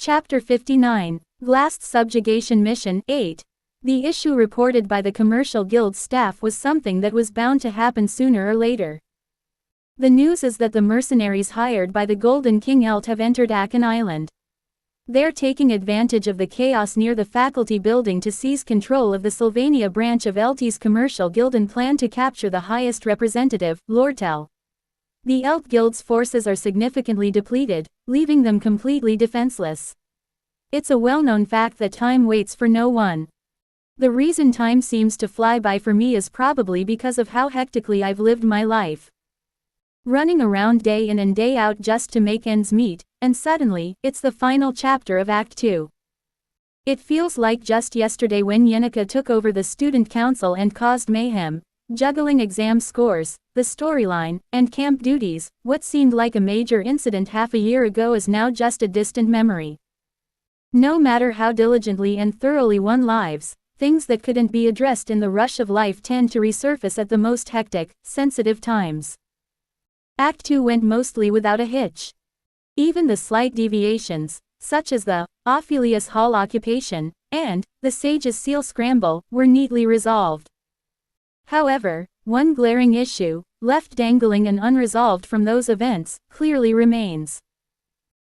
Chapter 59, Glast Subjugation Mission 8. The issue reported by the Commercial Guild's staff was something that was bound to happen sooner or later. The news is that the mercenaries hired by the Golden King Elt have entered Akan Island. They're taking advantage of the chaos near the faculty building to seize control of the Sylvania branch of Elt's Commercial Guild and plan to capture the highest representative, Lortel. The Elt Guild's forces are significantly depleted, leaving them completely defenseless. It's a well-known fact that time waits for no one. The reason time seems to fly by for me is probably because of how hectically I've lived my life. Running around day in and day out just to make ends meet, and suddenly, it's the final chapter of Act 2. It feels like just yesterday when Yenica took over the student council and caused mayhem, juggling exam scores, the storyline, and camp duties. What seemed like a major incident half a year ago is now just a distant memory. No matter how diligently and thoroughly one lives, things that couldn't be addressed in the rush of life tend to resurface at the most hectic, sensitive times. Act 2 went mostly without a hitch. Even the slight deviations, such as the Ophelius Hall occupation, and the Sage's Seal scramble, were neatly resolved. However, one glaring issue, left dangling and unresolved from those events, clearly remains.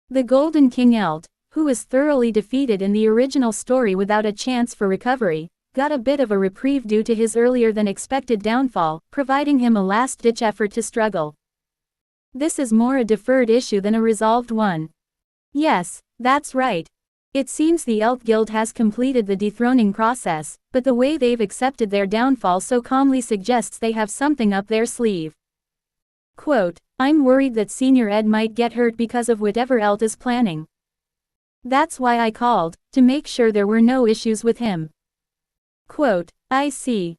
The Golden King Elt, who was thoroughly defeated in the original story without a chance for recovery, got a bit of a reprieve due to his earlier-than-expected downfall, providing him a last-ditch effort to struggle. This is more a deferred issue than a resolved one. Yes, that's right. It seems the Elt Guild has completed the dethroning process, but the way they've accepted their downfall so calmly suggests they have something up their sleeve. Quote, "I'm worried that Senior Ed might get hurt because of whatever Elt is planning. That's why I called, to make sure there were no issues with him." Quote, "I see.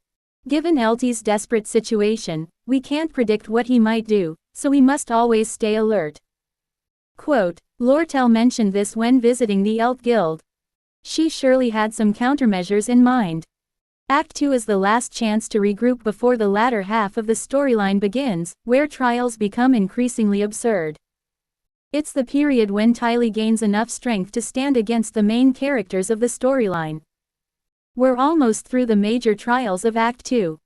Given Elt's desperate situation, we can't predict what he might do, so we must always stay alert." Quote, Lortel mentioned this when visiting the Elt Guild. She surely had some countermeasures in mind. Act 2 is the last chance to regroup before the latter half of the storyline begins, where trials become increasingly absurd. It's the period when Tylee gains enough strength to stand against the main characters of the storyline. We're almost through the major trials of Act 2.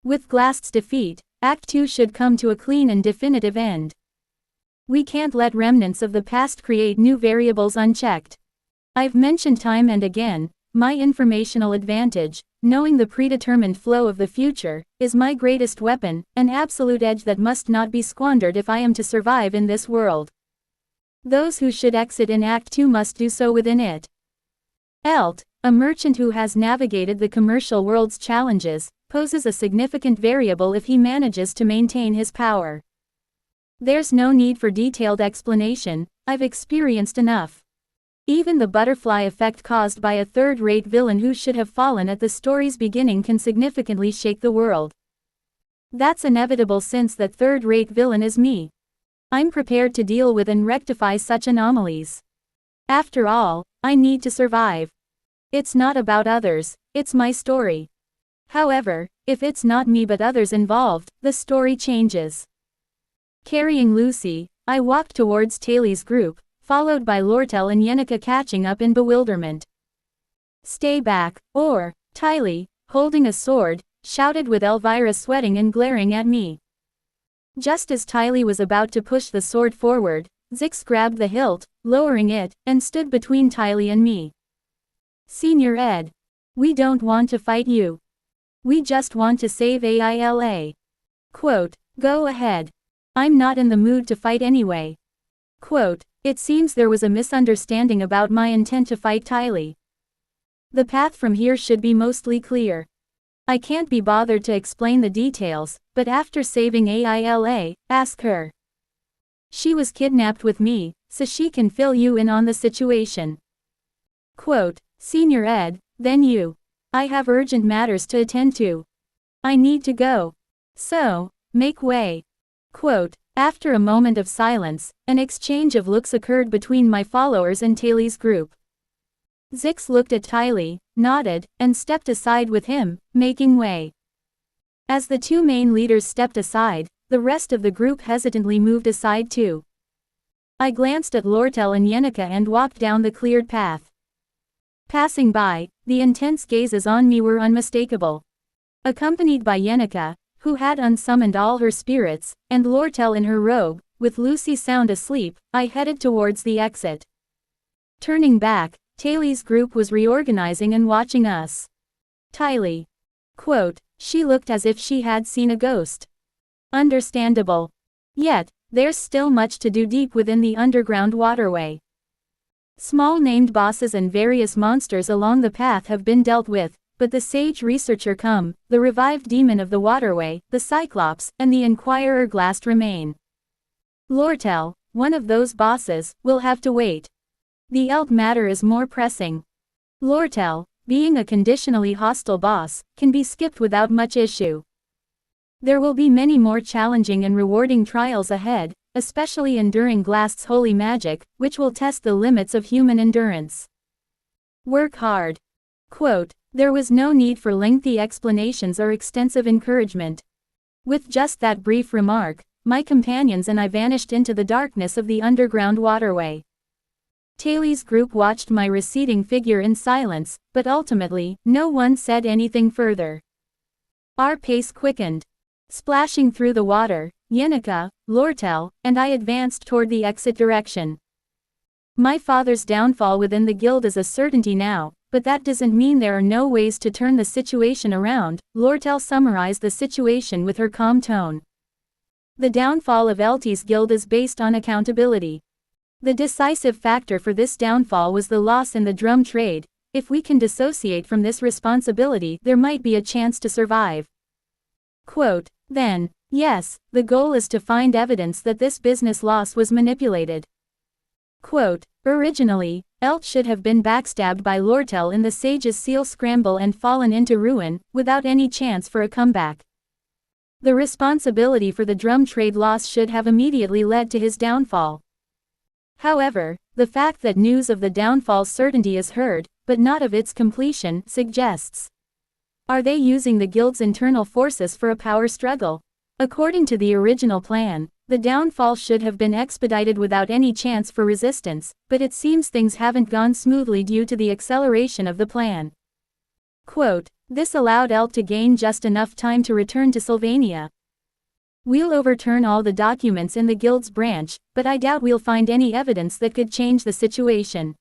With Glast's defeat, Act 2 should come to a clean and definitive end. We can't let remnants of the past create new variables unchecked. I've mentioned time and again, my informational advantage, knowing the predetermined flow of the future, is my greatest weapon, an absolute edge that must not be squandered if I am to survive in this world. Those who should exit in Act 2 must do so within it. Elt, a merchant who has navigated the commercial world's challenges, poses a significant variable if he manages to maintain his power. There's no need for detailed explanation, I've experienced enough. Even the butterfly effect caused by a third-rate villain who should have fallen at the story's beginning can significantly shake the world. That's inevitable since that third-rate villain is me. I'm prepared to deal with and rectify such anomalies. After all, I need to survive. It's not about others, it's my story. However, if it's not me but others involved, the story changes. Carrying Lucy, I walked towards Taylee's group, followed by Lortel and Yenica catching up in bewilderment. "Stay back," or, Tylee, holding a sword, shouted with Elvira sweating and glaring at me. Just as Tylee was about to push the sword forward, Zix grabbed the hilt, lowering it, and stood between Tylee and me. "Senior Ed. We don't want to fight you. We just want to save Aila. Quote, go ahead. I'm not in the mood to fight anyway." Quote, it seems there was a misunderstanding about my intent to fight Tylee. The path from here should be mostly clear. I can't be bothered to explain the details, but after saving Aila, ask her. She was kidnapped with me, so she can fill you in on the situation. Quote, Senior Ed, then you. I have urgent matters to attend to. I need to go. So, make way. Quote, after a moment of silence, an exchange of looks occurred between my followers and Taylee's group. Zix looked at Tylee, nodded, and stepped aside with him, making way. As the two main leaders stepped aside, the rest of the group hesitantly moved aside too. I glanced at Lortel and Yenica and walked down the cleared path. Passing by, the intense gazes on me were unmistakable. Accompanied by Yenica, who had unsummoned all her spirits, and Lortel in her robe, with Lucy sound asleep, I headed towards the exit. Turning back, Taylor's group was reorganizing and watching us. Tylee. Quote, she looked as if she had seen a ghost. Understandable. Yet, there's still much to do deep within the underground waterway. Small named bosses and various monsters along the path have been dealt with, but the sage researcher come, the revived demon of the waterway, the Cyclops, and the Inquirer Glast remain. Lortel, one of those bosses, will have to wait. The Elt matter is more pressing. Lortel, being a conditionally hostile boss, can be skipped without much issue. There will be many more challenging and rewarding trials ahead, especially enduring Glast's holy magic, which will test the limits of human endurance. Work hard. Quote, there was no need for lengthy explanations or extensive encouragement. With just that brief remark, my companions and I vanished into the darkness of the underground waterway. Taylor's group watched my receding figure in silence, but ultimately, no one said anything further. Our pace quickened. Splashing through the water, Yenica, Lortel, and I advanced toward the exit direction. My father's downfall within the guild is a certainty now, but that doesn't mean there are no ways to turn the situation around. Lortel summarized the situation with her calm tone. The downfall of Eltie's guild is based on accountability. The decisive factor for this downfall was the loss in the drum trade. If we can dissociate from this responsibility, there might be a chance to survive. Quote, then, yes, the goal is to find evidence that this business loss was manipulated. Quote, originally, Elt should have been backstabbed by Lortel in the Sage's seal scramble and fallen into ruin, without any chance for a comeback. The responsibility for the drum trade loss should have immediately led to his downfall. However, the fact that news of the downfall's certainty is heard, but not of its completion, suggests. Are they using the guild's internal forces for a power struggle? According to the original plan, the downfall should have been expedited without any chance for resistance, but it seems things haven't gone smoothly due to the acceleration of the plan. Quote, this allowed Elt to gain just enough time to return to Sylvania. We'll overturn all the documents in the guild's branch, but I doubt we'll find any evidence that could change the situation.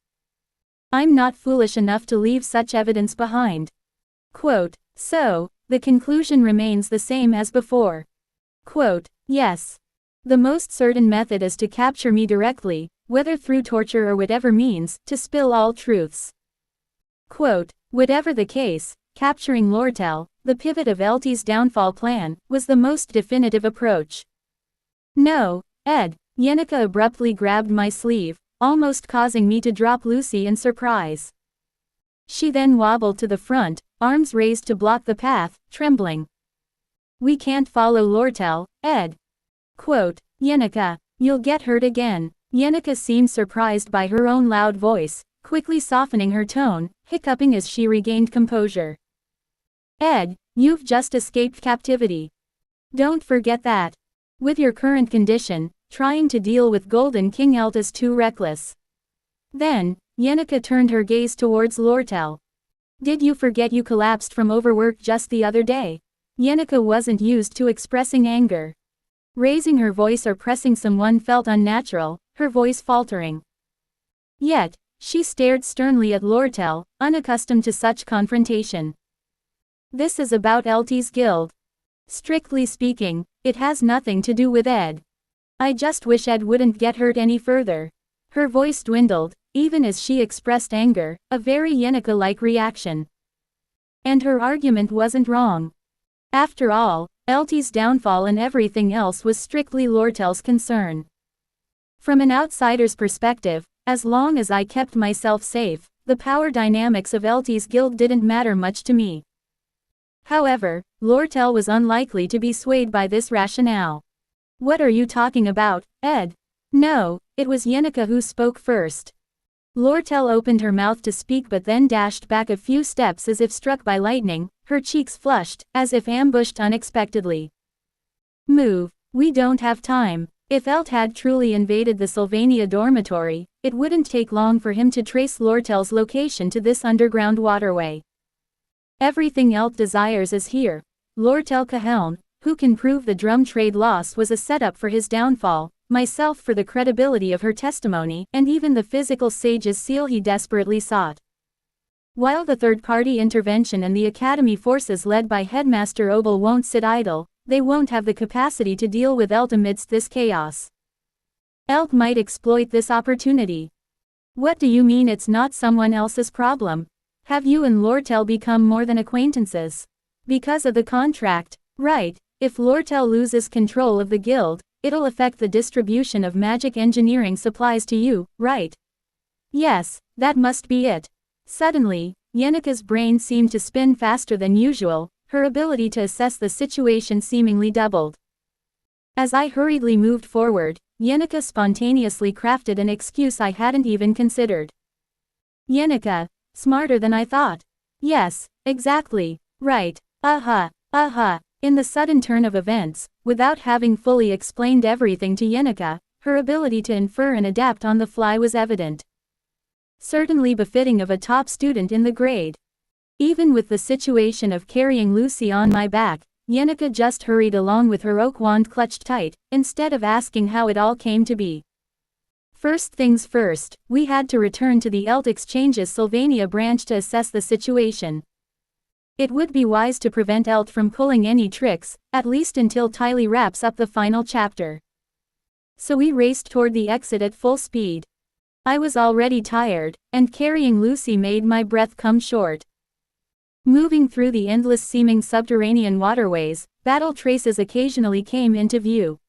I'm not foolish enough to leave such evidence behind. Quote, so, the conclusion remains the same as before. Quote, yes. The most certain method is to capture me directly, whether through torture or whatever means, to spill all truths. Quote, whatever the case, capturing Lortel, the pivot of Eltie's downfall plan, was the most definitive approach. No, Ed, Yenica abruptly grabbed my sleeve, almost causing me to drop Lucy in surprise. She then wobbled to the front, arms raised to block the path, trembling. We can't follow Lortel, Ed. Quote, Yenica, you'll get hurt again. Yenica seemed surprised by her own loud voice, quickly softening her tone, hiccuping as she regained composure. Ed, you've just escaped captivity. Don't forget that. With your current condition, trying to deal with Golden King Elt is too reckless. Then, Yenica turned her gaze towards Lortel. Did you forget you collapsed from overwork just the other day? Yenica wasn't used to expressing anger. Raising her voice or pressing someone felt unnatural, her voice faltering. Yet, she stared sternly at Lortel, unaccustomed to such confrontation. This is about Eltie's guild. Strictly speaking, it has nothing to do with Ed. I just wish Ed wouldn't get hurt any further. Her voice dwindled, even as she expressed anger, a very Yenica-like reaction. And her argument wasn't wrong. After all, Eltie's downfall and everything else was strictly Lortel's concern. From an outsider's perspective, as long as I kept myself safe, the power dynamics of Eltie's guild didn't matter much to me. However, Lortel was unlikely to be swayed by this rationale. What are you talking about, Ed? No, it was Yenica who spoke first. Lortel opened her mouth to speak but then dashed back a few steps as if struck by lightning, her cheeks flushed, as if ambushed unexpectedly. Move, we don't have time. If Elt had truly invaded the Sylvania dormitory, it wouldn't take long for him to trace Lortel's location to this underground waterway. Everything Elt desires is here. Lortel Cahelm, who can prove the drum trade loss was a setup for his downfall, myself for the credibility of her testimony, and even the physical sage's seal he desperately sought. While the third-party intervention and the Academy forces led by Headmaster Obel won't sit idle, they won't have the capacity to deal with Elt amidst this chaos. Elt might exploit this opportunity. What do you mean it's not someone else's problem? Have you and Lortel become more than acquaintances? Because of the contract, right? If Lortel loses control of the guild, it'll affect the distribution of magic engineering supplies to you, right? Yes, that must be it. Suddenly, Yenika's brain seemed to spin faster than usual, her ability to assess the situation seemingly doubled. As I hurriedly moved forward, Yenika spontaneously crafted an excuse I hadn't even considered. Yenika, smarter than I thought. Yes, exactly, right, In the sudden turn of events, without having fully explained everything to Yenika, her ability to infer and adapt on the fly was evident. Certainly befitting of a top student in the grade. Even with the situation of carrying Lucy on my back, Yenika just hurried along with her oak wand clutched tight, instead of asking how it all came to be. First things first, we had to return to the Elt Exchange's Sylvania branch to assess the situation. It would be wise to prevent Elt from pulling any tricks, at least until Tylee wraps up the final chapter. So we raced toward the exit at full speed. I was already tired, and carrying Lucy made my breath come short. Moving through the endless-seeming subterranean waterways, battle traces occasionally came into view.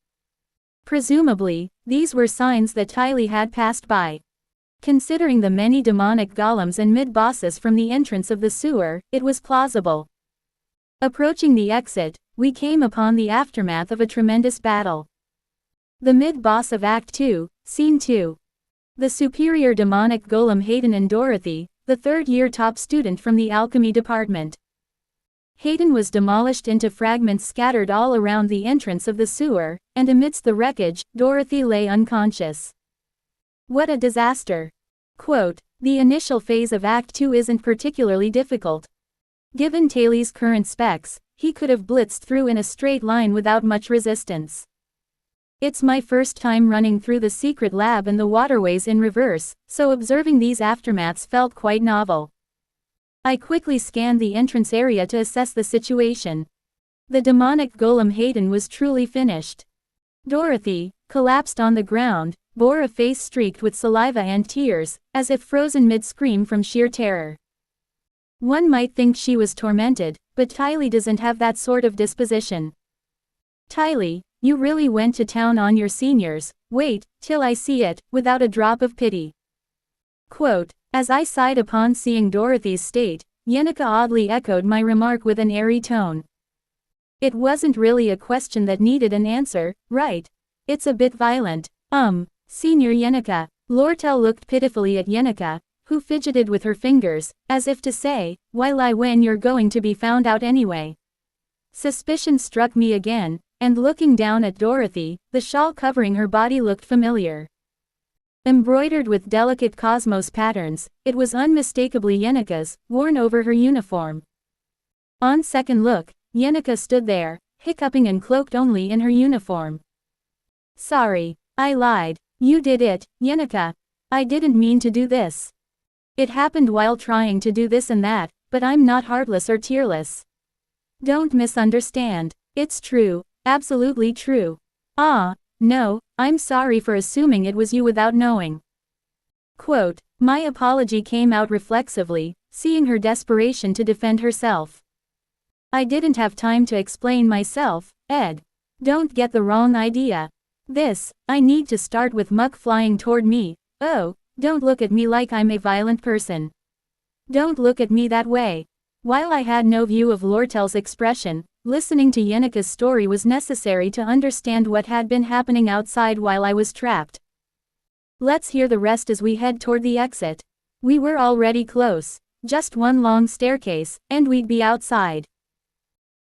Presumably, these were signs that Tylee had passed by. Considering the many demonic golems and mid-bosses from the entrance of the sewer, it was plausible. Approaching the exit, we came upon the aftermath of a tremendous battle. The mid-boss of Act 2, Scene 2. The superior demonic golem Hayden and Dorothy, the third-year top student from the alchemy department. Hayden was demolished into fragments scattered all around the entrance of the sewer, and amidst the wreckage, Dorothy lay unconscious. What a disaster. Quote, the initial phase of Act 2 isn't particularly difficult. Given Tylee's current specs, he could have blitzed through in a straight line without much resistance. It's my first time running through the secret lab and the waterways in reverse, so observing these aftermaths felt quite novel. I quickly scanned the entrance area to assess the situation. The demonic golem Hayden was truly finished. Dorothy, collapsed on the ground, bore a face streaked with saliva and tears, as if frozen mid-scream from sheer terror. One might think she was tormented, but Tylee doesn't have that sort of disposition. Tylee, you really went to town on your seniors, wait, till I see it, without a drop of pity. Quote, as I sighed upon seeing Dorothy's state, Yenika oddly echoed my remark with an airy tone. It wasn't really a question that needed an answer, right? It's a bit violent, Senior Yenika. Lortel looked pitifully at Yenika, who fidgeted with her fingers, as if to say, why lie when you're going to be found out anyway? Suspicion struck me again, and looking down at Dorothy, the shawl covering her body looked familiar. Embroidered with delicate cosmos patterns, it was unmistakably Yenika's, worn over her uniform. On second look, Yenika stood there, hiccuping and cloaked only in her uniform. Sorry, I lied. You did it, Yenika. I didn't mean to do this. It happened while trying to do this and that, but I'm not heartless or tearless. Don't misunderstand. It's true, absolutely true. No, I'm sorry for assuming it was you without knowing. Quote, my apology came out reflexively, seeing her desperation to defend herself. I didn't have time to explain myself, Ed. Don't get the wrong idea. I need to start with muck flying toward me. Oh, don't look at me like I'm a violent person. Don't look at me that way. While I had no view of Lortel's expression, listening to Yenika's story was necessary to understand what had been happening outside while I was trapped. Let's hear the rest as we head toward the exit. We were already close. Just one long staircase, and we'd be outside.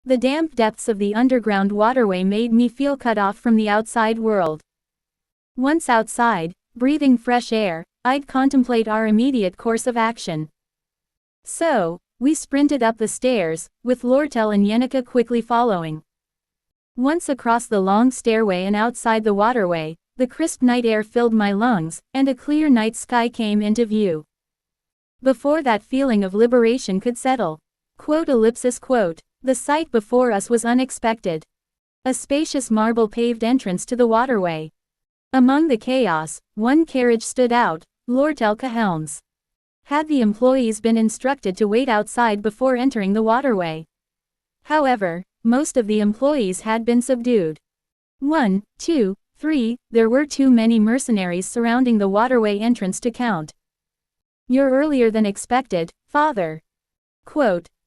The damp depths of the underground waterway made me feel cut off from the outside world. Once outside, breathing fresh air, I'd contemplate our immediate course of action. So, we sprinted up the stairs, with Lortel and Yenica quickly following. Once across the long stairway and outside the waterway, the crisp night air filled my lungs, and a clear night sky came into view. Before that feeling of liberation could settle. The sight before us was unexpected. A spacious marble-paved entrance to the waterway. Among the chaos, one carriage stood out, Lortel Cahelm's. Had the employees been instructed to wait outside before entering the waterway? However, most of the employees had been subdued. 1, 2, 3, there were too many mercenaries surrounding the waterway entrance to count. "You're earlier than expected, Father."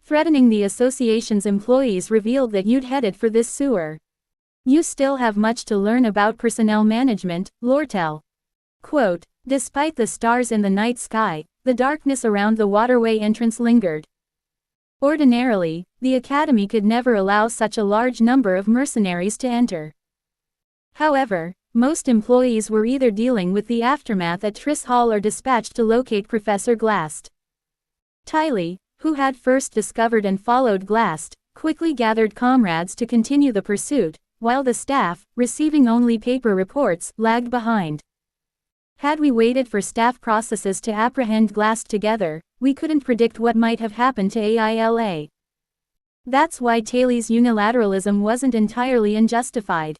Threatening the association's employees revealed that you'd headed for this sewer. "You still have much to learn about personnel management, Lortel." Despite the stars in the night sky, the darkness around the waterway entrance lingered. Ordinarily, the Academy could never allow such a large number of mercenaries to enter. However, most employees were either dealing with the aftermath at Triss Hall or dispatched to locate Professor Glast. Tiley, who had first discovered and followed Glast, quickly gathered comrades to continue the pursuit, while the staff, receiving only paper reports, lagged behind. Had we waited for staff processes to apprehend Glast together, we couldn't predict what might have happened to AILA. That's why Tiley's unilateralism wasn't entirely unjustified.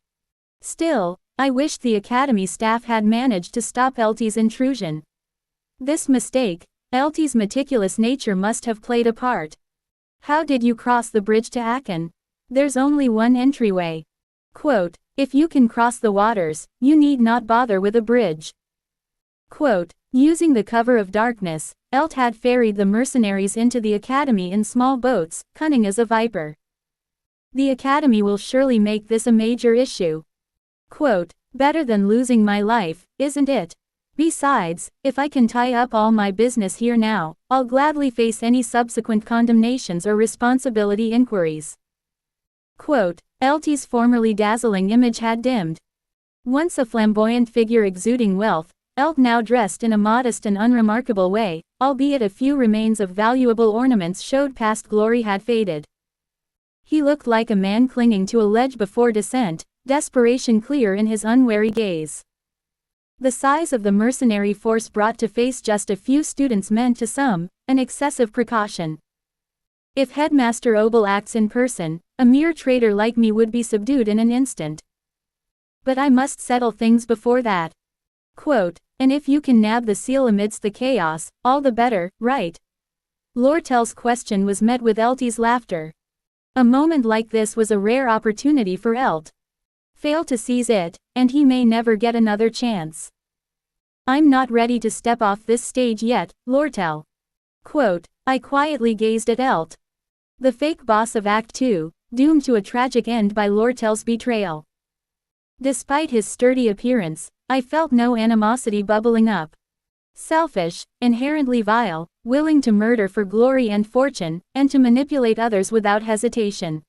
Still, I wished the Academy staff had managed to stop Eltie's intrusion. This mistake, Eltie's meticulous nature must have played a part. "How did you cross the bridge to Aachen? There's only one entryway." "If you can cross the waters, you need not bother with a bridge." Using the cover of darkness, Elt had ferried the mercenaries into the Academy in small boats, cunning as a viper. "The Academy will surely make this a major issue." "Better than losing my life, isn't it? Besides, if I can tie up all my business here now, I'll gladly face any subsequent condemnations or responsibility inquiries." Eltie's formerly dazzling image had dimmed. Once a flamboyant figure exuding wealth, Elt now dressed in a modest and unremarkable way, albeit a few remains of valuable ornaments showed past glory had faded. He looked like a man clinging to a ledge before descent, desperation clear in his unwary gaze. The size of the mercenary force brought to face just a few students meant to some, an excessive precaution. If Headmaster Obel acts in person, a mere traitor like me would be subdued in an instant. But I must settle things before that. "And if you can nab the seal amidst the chaos, all the better, right?" Lortel's question was met with Eltie's laughter. A moment like this was a rare opportunity for Elt. Fail to seize it, and he may never get another chance. "I'm not ready to step off this stage yet, Lortel." I quietly gazed at Elt. The fake boss of Act 2, doomed to a tragic end by Lortel's betrayal. Despite his sturdy appearance, I felt no animosity bubbling up. Selfish, inherently vile, willing to murder for glory and fortune, and to manipulate others without hesitation.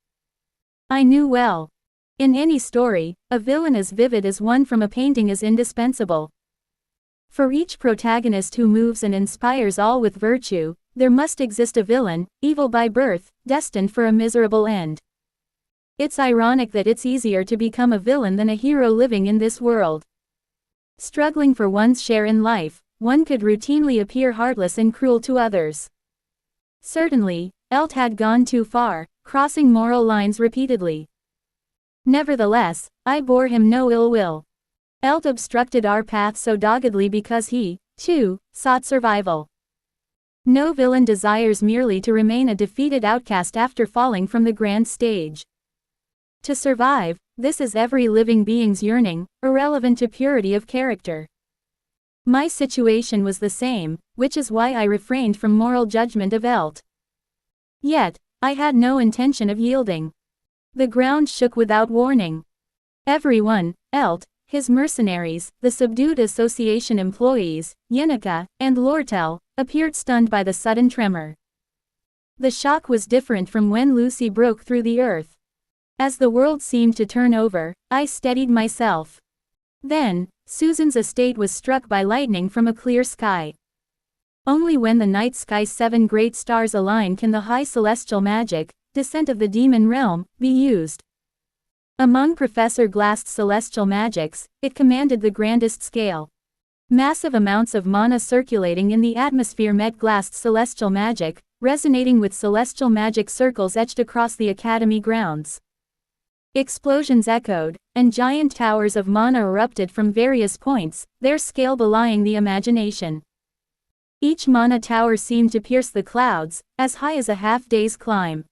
I knew well. In any story, a villain as vivid as one from a painting is indispensable. For each protagonist who moves and inspires all with virtue, there must exist a villain, evil by birth, destined for a miserable end. It's ironic that it's easier to become a villain than a hero living in this world. Struggling for one's share in life, one could routinely appear heartless and cruel to others. Certainly, Elt had gone too far, crossing moral lines repeatedly. Nevertheless, I bore him no ill will. Elt obstructed our path so doggedly because he, too, sought survival. No villain desires merely to remain a defeated outcast after falling from the grand stage. To survive, this is every living being's yearning, irrelevant to purity of character. My situation was the same, which is why I refrained from moral judgment of Elt. Yet, I had no intention of yielding. The ground shook without warning. Everyone, Elt, his mercenaries, the subdued association employees, Yenica, and Lortel, appeared stunned by the sudden tremor. The shock was different from when Lucy broke through the earth. As the world seemed to turn over, I steadied myself. Then, Susan's estate was struck by lightning from a clear sky. Only when the night sky's 7 great stars align can the high celestial magic, descent of the demon realm, be used. Among Professor Glast's celestial magics, it commanded the grandest scale. Massive amounts of mana circulating in the atmosphere met Glast's celestial magic, resonating with celestial magic circles etched across the academy grounds. Explosions echoed, and giant towers of mana erupted from various points, their scale belying the imagination. Each mana tower seemed to pierce the clouds, as high as a half-day's climb.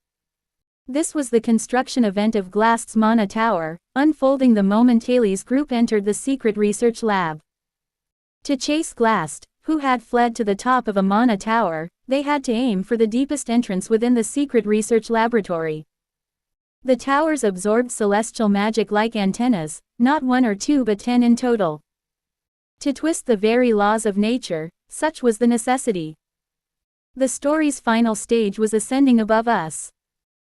This was the construction event of Glast's mana tower, unfolding the moment Haley's group entered the secret research lab. To chase Glast, who had fled to the top of a mana tower, they had to aim for the deepest entrance within the secret research laboratory. The towers absorbed celestial magic like antennas, not 1 or 2 but 10 in total. To twist the very laws of nature, such was the necessity. The story's final stage was ascending above us.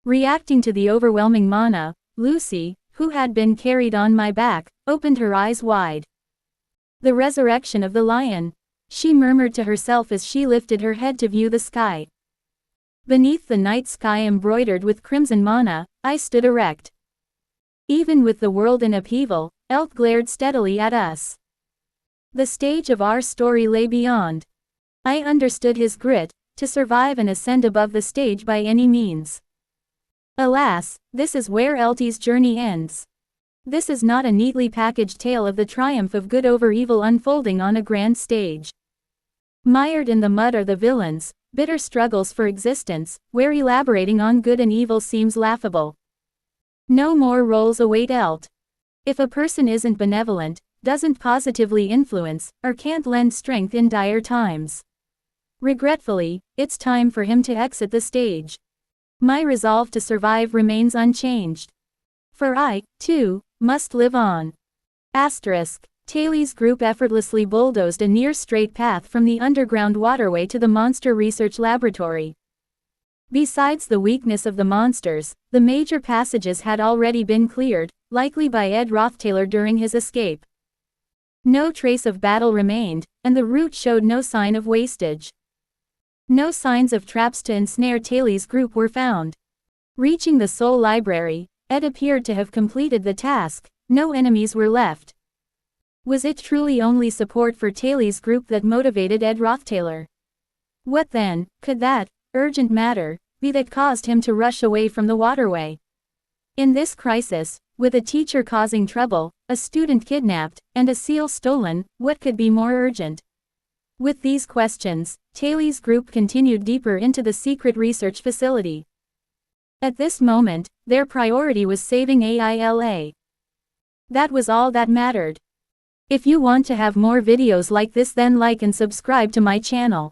Reacting to the overwhelming mana, Lucy, who had been carried on my back, opened her eyes wide. The resurrection of the lion, she murmured to herself as she lifted her head to view the sky. Beneath the night sky embroidered with crimson mana, I stood erect. Even with the world in upheaval, Elt glared steadily at us. The stage of our story lay beyond. I understood his grit, to survive and ascend above the stage by any means. Alas, this is where Eltie's journey ends. This is not a neatly packaged tale of the triumph of good over evil unfolding on a grand stage. Mired in the mud are the villains, bitter struggles for existence, where elaborating on good and evil seems laughable. No more roles await Elt. If a person isn't benevolent, doesn't positively influence, or can't lend strength in dire times, regretfully, it's time for him to exit the stage. My resolve to survive remains unchanged. For I, too, must live on. Taley's group effortlessly bulldozed a near-straight path from the underground waterway to the monster research laboratory. Besides the weakness of the monsters, the major passages had already been cleared, likely by Ed Rothtaylor during his escape. No trace of battle remained, and the route showed no sign of wastage. No signs of traps to ensnare Taley's group were found. Reaching the Soul Library, Ed appeared to have completed the task, no enemies were left. Was it truly only support for Taley's group that motivated Ed Rothtaylor? What then, could that urgent matter be that caused him to rush away from the waterway? In this crisis, with a teacher causing trouble, a student kidnapped, and a seal stolen, what could be more urgent? With these questions, Taley's group continued deeper into the secret research facility. At this moment, their priority was saving AILA. That was all that mattered. If you want to have more videos like this, then like and subscribe to my channel.